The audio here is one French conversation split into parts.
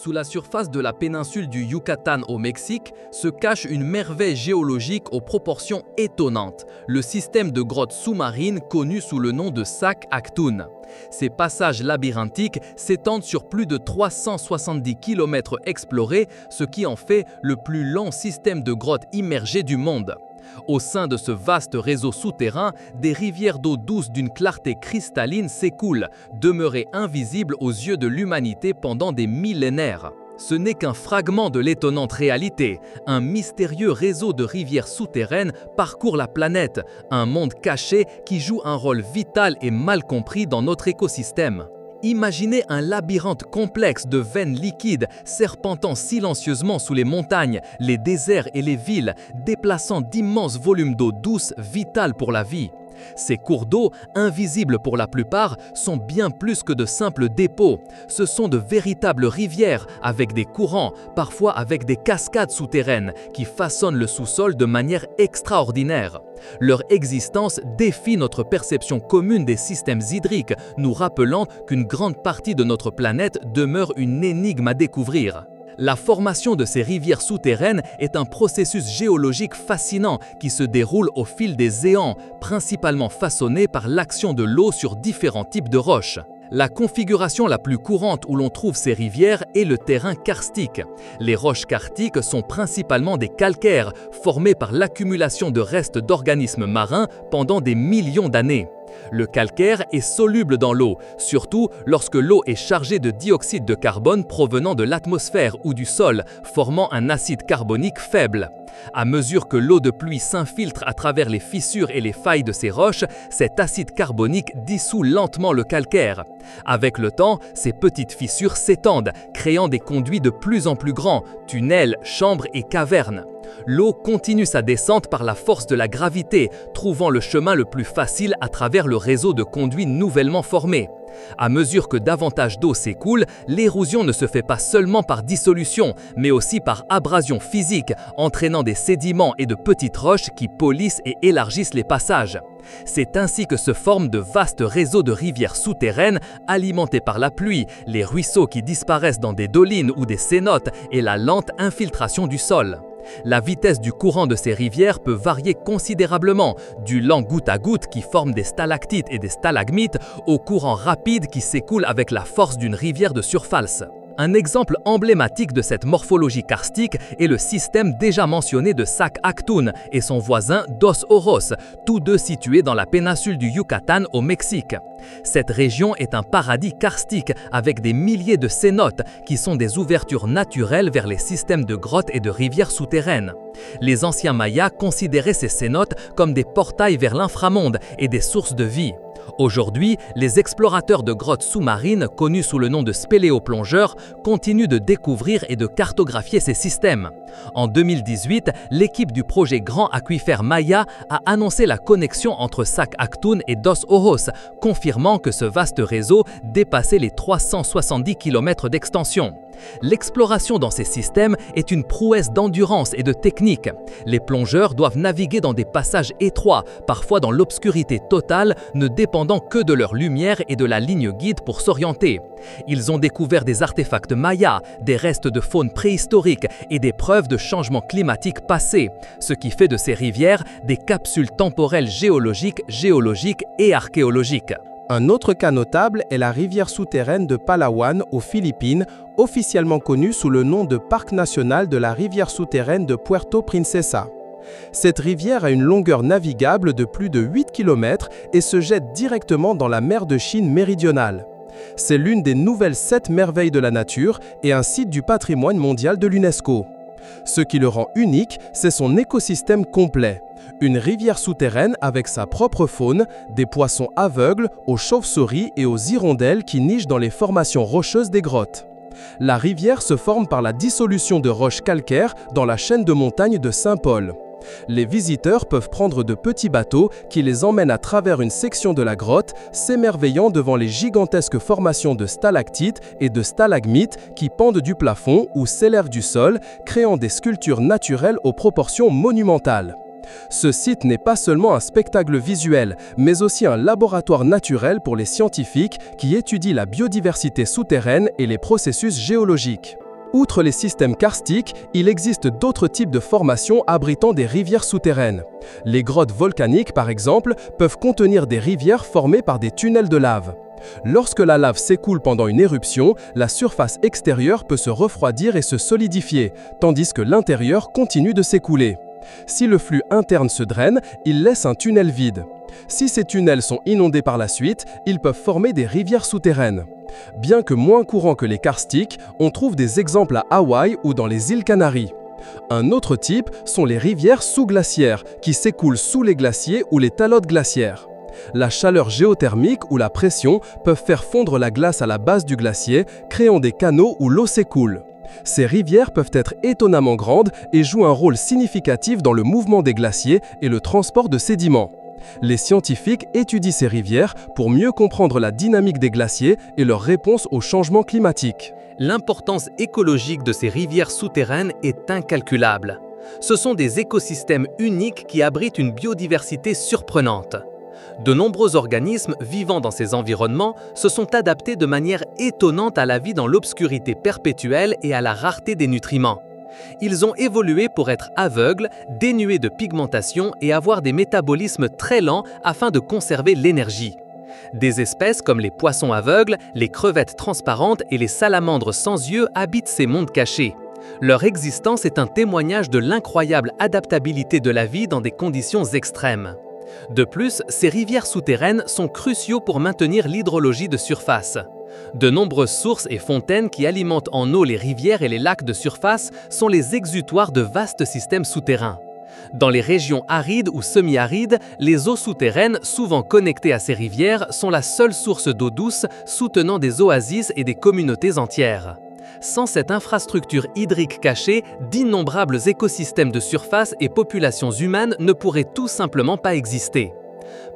Sous la surface de la péninsule du Yucatan au Mexique se cache une merveille géologique aux proportions étonnantes, le système de grottes sous-marines connu sous le nom de Sac Actun. Ces passages labyrinthiques s'étendent sur plus de 370 km explorés, ce qui en fait le plus long système de grottes immergées du monde. Au sein de ce vaste réseau souterrain, des rivières d'eau douce d'une clarté cristalline s'écoulent, demeurées invisibles aux yeux de l'humanité pendant des millénaires. Ce n'est qu'un fragment de l'étonnante réalité. Un mystérieux réseau de rivières souterraines parcourt la planète, un monde caché qui joue un rôle vital et mal compris dans notre écosystème. Imaginez un labyrinthe complexe de veines liquides serpentant silencieusement sous les montagnes, les déserts et les villes, déplaçant d'immenses volumes d'eau douce vitale pour la vie. Ces cours d'eau, invisibles pour la plupart, sont bien plus que de simples dépôts. Ce sont de véritables rivières avec des courants, parfois avec des cascades souterraines, qui façonnent le sous-sol de manière extraordinaire. Leur existence défie notre perception commune des systèmes hydriques, nous rappelant qu'une grande partie de notre planète demeure une énigme à découvrir. La formation de ces rivières souterraines est un processus géologique fascinant qui se déroule au fil des éons, principalement façonné par l'action de l'eau sur différents types de roches. La configuration la plus courante où l'on trouve ces rivières est le terrain karstique. Les roches karstiques sont principalement des calcaires, formés par l'accumulation de restes d'organismes marins pendant des millions d'années. Le calcaire est soluble dans l'eau, surtout lorsque l'eau est chargée de dioxyde de carbone provenant de l'atmosphère ou du sol, formant un acide carbonique faible. À mesure que l'eau de pluie s'infiltre à travers les fissures et les failles de ces roches, cet acide carbonique dissout lentement le calcaire. Avec le temps, ces petites fissures s'étendent, créant des conduits de plus en plus grands, tunnels, chambres et cavernes. L'eau continue sa descente par la force de la gravité, trouvant le chemin le plus facile à travers le réseau de conduits nouvellement formés. À mesure que davantage d'eau s'écoule, l'érosion ne se fait pas seulement par dissolution, mais aussi par abrasion physique, entraînant des sédiments et de petites roches qui polissent et élargissent les passages. C'est ainsi que se forment de vastes réseaux de rivières souterraines alimentés par la pluie, les ruisseaux qui disparaissent dans des dolines ou des cénotes et la lente infiltration du sol. La vitesse du courant de ces rivières peut varier considérablement, du lent goutte à goutte qui forme des stalactites et des stalagmites au courant rapide qui s'écoule avec la force d'une rivière de surface. Un exemple emblématique de cette morphologie karstique est le système déjà mentionné de Sac Actun et son voisin Dos Oros, tous deux situés dans la péninsule du Yucatan au Mexique. Cette région est un paradis karstique avec des milliers de cénotes qui sont des ouvertures naturelles vers les systèmes de grottes et de rivières souterraines. Les anciens Mayas considéraient ces cénotes comme des portails vers l'inframonde et des sources de vie. Aujourd'hui, les explorateurs de grottes sous-marines, connus sous le nom de spéléoplongeurs, continuent de découvrir et de cartographier ces systèmes. En 2018, l'équipe du projet Grand Aquifère Maya a annoncé la connexion entre Sac Actun et Dos Oros, confirmant que ce vaste réseau dépassait les 370 km d'extension. L'exploration dans ces systèmes est une prouesse d'endurance et de technique. Les plongeurs doivent naviguer dans des passages étroits, parfois dans l'obscurité totale, ne dépendant que de leur lumière et de la ligne guide pour s'orienter. Ils ont découvert des artefacts mayas, des restes de faune préhistorique et des preuves de changements climatiques passés, ce qui fait de ces rivières des capsules temporelles géologiques et archéologiques. Un autre cas notable est la rivière souterraine de Palawan aux Philippines, officiellement connue sous le nom de Parc national de la rivière souterraine de Puerto Princesa. Cette rivière a une longueur navigable de plus de 8 km et se jette directement dans la mer de Chine méridionale. C'est l'une des nouvelles 7 merveilles de la nature et un site du patrimoine mondial de l'UNESCO. Ce qui le rend unique, c'est son écosystème complet. Une rivière souterraine avec sa propre faune, des poissons aveugles, aux chauves-souris et aux hirondelles qui nichent dans les formations rocheuses des grottes. La rivière se forme par la dissolution de roches calcaires dans la chaîne de montagnes de Saint-Paul. Les visiteurs peuvent prendre de petits bateaux qui les emmènent à travers une section de la grotte, s'émerveillant devant les gigantesques formations de stalactites et de stalagmites qui pendent du plafond ou s'élèvent du sol, créant des sculptures naturelles aux proportions monumentales. Ce site n'est pas seulement un spectacle visuel, mais aussi un laboratoire naturel pour les scientifiques qui étudient la biodiversité souterraine et les processus géologiques. Outre les systèmes karstiques, il existe d'autres types de formations abritant des rivières souterraines. Les grottes volcaniques, par exemple, peuvent contenir des rivières formées par des tunnels de lave. Lorsque la lave s'écoule pendant une éruption, la surface extérieure peut se refroidir et se solidifier, tandis que l'intérieur continue de s'écouler. Si le flux interne se draine, il laisse un tunnel vide. Si ces tunnels sont inondés par la suite, ils peuvent former des rivières souterraines. Bien que moins courants que les karstiques, on trouve des exemples à Hawaï ou dans les îles Canaries. Un autre type sont les rivières sous-glaciaires, qui s'écoulent sous les glaciers ou les talotes glaciaires. La chaleur géothermique ou la pression peuvent faire fondre la glace à la base du glacier, créant des canaux où l'eau s'écoule. Ces rivières peuvent être étonnamment grandes et jouent un rôle significatif dans le mouvement des glaciers et le transport de sédiments. Les scientifiques étudient ces rivières pour mieux comprendre la dynamique des glaciers et leur réponse au changement climatique. L'importance écologique de ces rivières souterraines est incalculable. Ce sont des écosystèmes uniques qui abritent une biodiversité surprenante. De nombreux organismes vivant dans ces environnements se sont adaptés de manière étonnante à la vie dans l'obscurité perpétuelle et à la rareté des nutriments. Ils ont évolué pour être aveugles, dénués de pigmentation et avoir des métabolismes très lents afin de conserver l'énergie. Des espèces comme les poissons aveugles, les crevettes transparentes et les salamandres sans yeux habitent ces mondes cachés. Leur existence est un témoignage de l'incroyable adaptabilité de la vie dans des conditions extrêmes. De plus, ces rivières souterraines sont cruciaux pour maintenir l'hydrologie de surface. De nombreuses sources et fontaines qui alimentent en eau les rivières et les lacs de surface sont les exutoires de vastes systèmes souterrains. Dans les régions arides ou semi-arides, les eaux souterraines, souvent connectées à ces rivières, sont la seule source d'eau douce soutenant des oasis et des communautés entières. Sans cette infrastructure hydrique cachée, d'innombrables écosystèmes de surface et populations humaines ne pourraient tout simplement pas exister.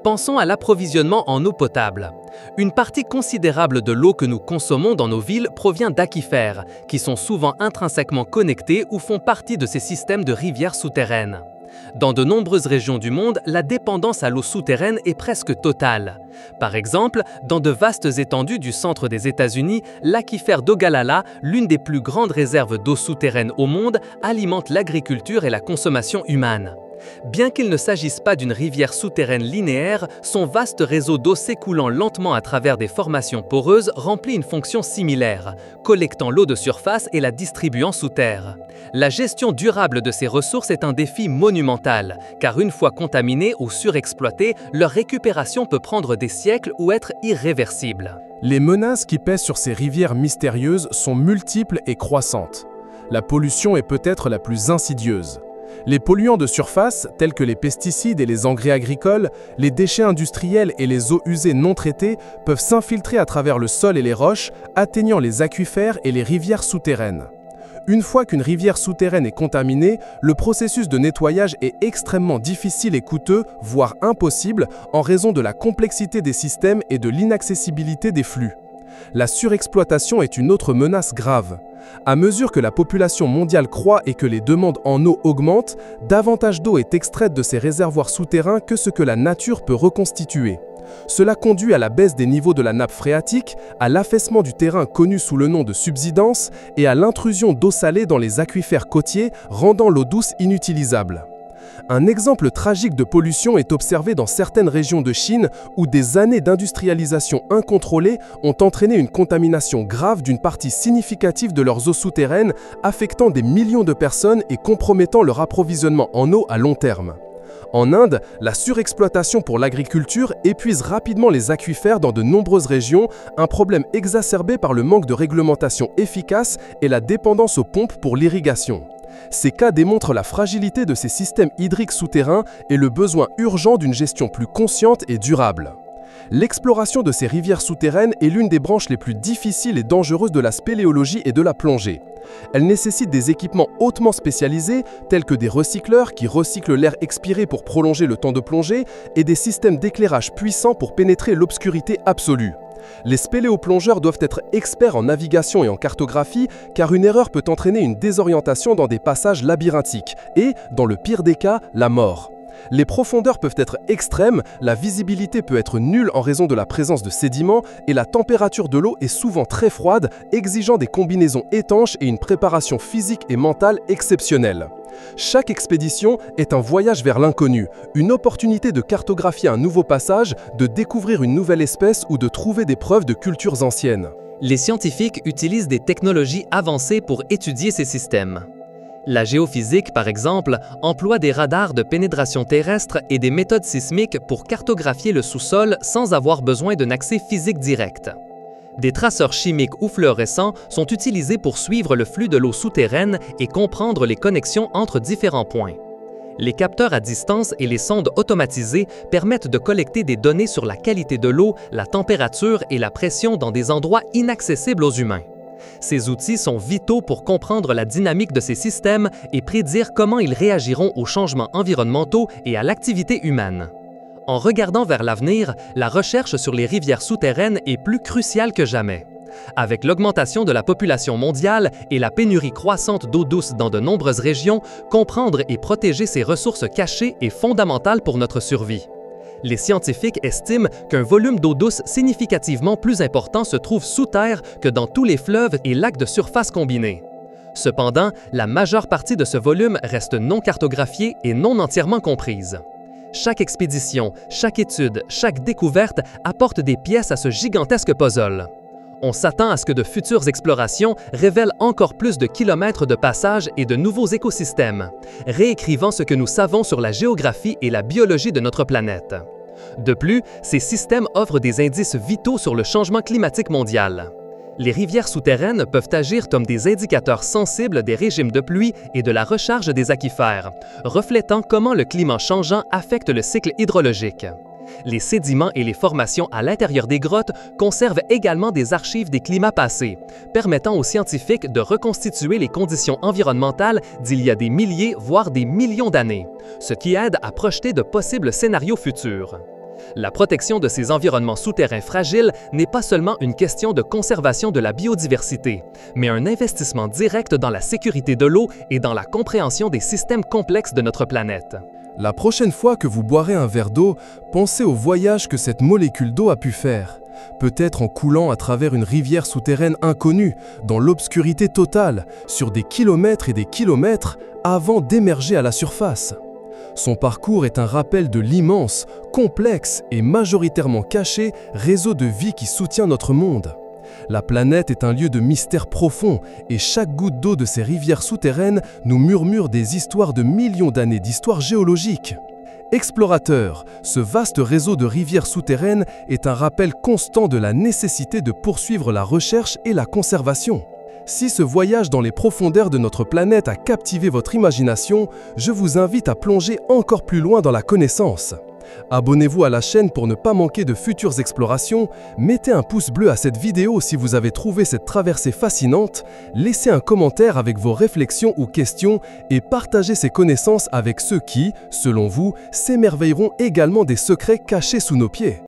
Pensons à l'approvisionnement en eau potable. Une partie considérable de l'eau que nous consommons dans nos villes provient d'aquifères, qui sont souvent intrinsèquement connectés ou font partie de ces systèmes de rivières souterraines. Dans de nombreuses régions du monde, la dépendance à l'eau souterraine est presque totale. Par exemple, dans de vastes étendues du centre des États-Unis, l'aquifère d'Ogallala, l'une des plus grandes réserves d'eau souterraine au monde, alimente l'agriculture et la consommation humaine. Bien qu'il ne s'agisse pas d'une rivière souterraine linéaire, son vaste réseau d'eau s'écoulant lentement à travers des formations poreuses remplit une fonction similaire, collectant l'eau de surface et la distribuant sous terre. La gestion durable de ces ressources est un défi monumental, car une fois contaminées ou surexploitées, leur récupération peut prendre des siècles ou être irréversible. Les menaces qui pèsent sur ces rivières mystérieuses sont multiples et croissantes. La pollution est peut-être la plus insidieuse. Les polluants de surface, tels que les pesticides et les engrais agricoles, les déchets industriels et les eaux usées non traitées, peuvent s'infiltrer à travers le sol et les roches, atteignant les aquifères et les rivières souterraines. Une fois qu'une rivière souterraine est contaminée, le processus de nettoyage est extrêmement difficile et coûteux, voire impossible, en raison de la complexité des systèmes et de l'inaccessibilité des flux. La surexploitation est une autre menace grave. À mesure que la population mondiale croît et que les demandes en eau augmentent, davantage d'eau est extraite de ces réservoirs souterrains que ce que la nature peut reconstituer. Cela conduit à la baisse des niveaux de la nappe phréatique, à l'affaissement du terrain connu sous le nom de subsidence et à l'intrusion d'eau salée dans les aquifères côtiers, rendant l'eau douce inutilisable. Un exemple tragique de pollution est observé dans certaines régions de Chine où des années d'industrialisation incontrôlée ont entraîné une contamination grave d'une partie significative de leurs eaux souterraines, affectant des millions de personnes et compromettant leur approvisionnement en eau à long terme. En Inde, la surexploitation pour l'agriculture épuise rapidement les aquifères dans de nombreuses régions, un problème exacerbé par le manque de réglementation efficace et la dépendance aux pompes pour l'irrigation. Ces cas démontrent la fragilité de ces systèmes hydriques souterrains et le besoin urgent d'une gestion plus consciente et durable. L'exploration de ces rivières souterraines est l'une des branches les plus difficiles et dangereuses de la spéléologie et de la plongée. Elle nécessite des équipements hautement spécialisés, tels que des recycleurs qui recyclent l'air expiré pour prolonger le temps de plongée et des systèmes d'éclairage puissants pour pénétrer l'obscurité absolue. Les spéléoplongeurs doivent être experts en navigation et en cartographie car une erreur peut entraîner une désorientation dans des passages labyrinthiques et, dans le pire des cas, la mort. Les profondeurs peuvent être extrêmes, la visibilité peut être nulle en raison de la présence de sédiments et la température de l'eau est souvent très froide, exigeant des combinaisons étanches et une préparation physique et mentale exceptionnelle. Chaque expédition est un voyage vers l'inconnu, une opportunité de cartographier un nouveau passage, de découvrir une nouvelle espèce ou de trouver des preuves de cultures anciennes. Les scientifiques utilisent des technologies avancées pour étudier ces systèmes. La géophysique, par exemple, emploie des radars de pénétration terrestre et des méthodes sismiques pour cartographier le sous-sol sans avoir besoin d'un accès physique direct. Des traceurs chimiques ou fluorescents sont utilisés pour suivre le flux de l'eau souterraine et comprendre les connexions entre différents points. Les capteurs à distance et les sondes automatisées permettent de collecter des données sur la qualité de l'eau, la température et la pression dans des endroits inaccessibles aux humains. Ces outils sont vitaux pour comprendre la dynamique de ces systèmes et prédire comment ils réagiront aux changements environnementaux et à l'activité humaine. En regardant vers l'avenir, la recherche sur les rivières souterraines est plus cruciale que jamais. Avec l'augmentation de la population mondiale et la pénurie croissante d'eau douce dans de nombreuses régions, comprendre et protéger ces ressources cachées est fondamental pour notre survie. Les scientifiques estiment qu'un volume d'eau douce significativement plus important se trouve sous terre que dans tous les fleuves et lacs de surface combinés. Cependant, la majeure partie de ce volume reste non cartographiée et non entièrement comprise. Chaque expédition, chaque étude, chaque découverte apporte des pièces à ce gigantesque puzzle. On s'attend à ce que de futures explorations révèlent encore plus de kilomètres de passages et de nouveaux écosystèmes, réécrivant ce que nous savons sur la géographie et la biologie de notre planète. De plus, ces systèmes offrent des indices vitaux sur le changement climatique mondial. Les rivières souterraines peuvent agir comme des indicateurs sensibles des régimes de pluie et de la recharge des aquifères, reflétant comment le climat changeant affecte le cycle hydrologique. Les sédiments et les formations à l'intérieur des grottes conservent également des archives des climats passés, permettant aux scientifiques de reconstituer les conditions environnementales d'il y a des milliers, voire des millions d'années, ce qui aide à projeter de possibles scénarios futurs. La protection de ces environnements souterrains fragiles n'est pas seulement une question de conservation de la biodiversité, mais un investissement direct dans la sécurité de l'eau et dans la compréhension des systèmes complexes de notre planète. La prochaine fois que vous boirez un verre d'eau, pensez au voyage que cette molécule d'eau a pu faire. Peut-être en coulant à travers une rivière souterraine inconnue, dans l'obscurité totale, sur des kilomètres et des kilomètres, avant d'émerger à la surface. Son parcours est un rappel de l'immense, complexe et majoritairement caché réseau de vie qui soutient notre monde. La planète est un lieu de mystère profond et chaque goutte d'eau de ces rivières souterraines nous murmure des histoires de millions d'années d'histoire géologique. Explorateurs, ce vaste réseau de rivières souterraines est un rappel constant de la nécessité de poursuivre la recherche et la conservation. Si ce voyage dans les profondeurs de notre planète a captivé votre imagination, je vous invite à plonger encore plus loin dans la connaissance. Abonnez-vous à la chaîne pour ne pas manquer de futures explorations, mettez un pouce bleu à cette vidéo si vous avez trouvé cette traversée fascinante, laissez un commentaire avec vos réflexions ou questions et partagez ces connaissances avec ceux qui, selon vous, s'émerveilleront également des secrets cachés sous nos pieds.